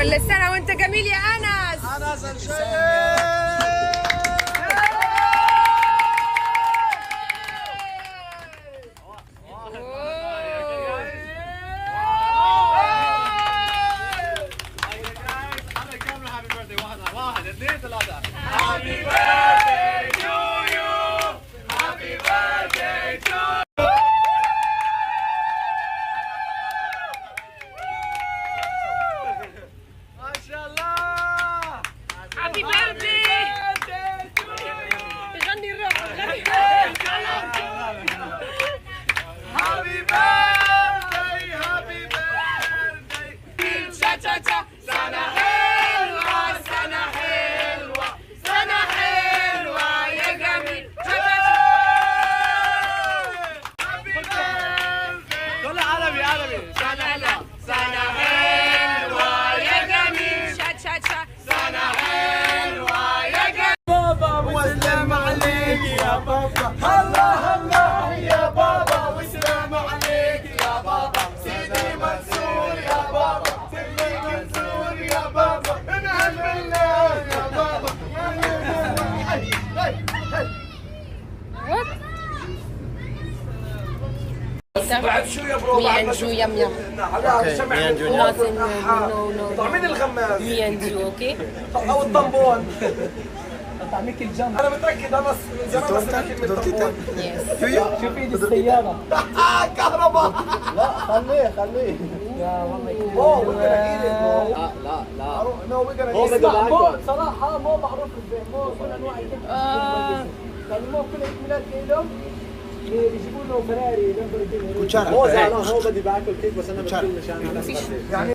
كل سنة وانت جميل يا أنس. أنس الشيخ. بعد شو يا برو؟ Me and you, yum yum. Okay, me and you. Nothing, no. طعمين الغماز. Me and you, okay? او الطنبون. طعميك الجنب. انا متاكد انا من زمان بس كلمه طنبون. Yes. شوف ايدي السياره. كهرباء. لا خليه. يا والله. اوه وي لا نو وي جونا مو صراحه مو معروف البيع مو كل انواع الكبد. يعني مو كل عيد ميلاد لهم بيجيبوا له فراري لامبورجيني. هو زعلان هو بدي باكل كيك بس انا بقول مشان يعني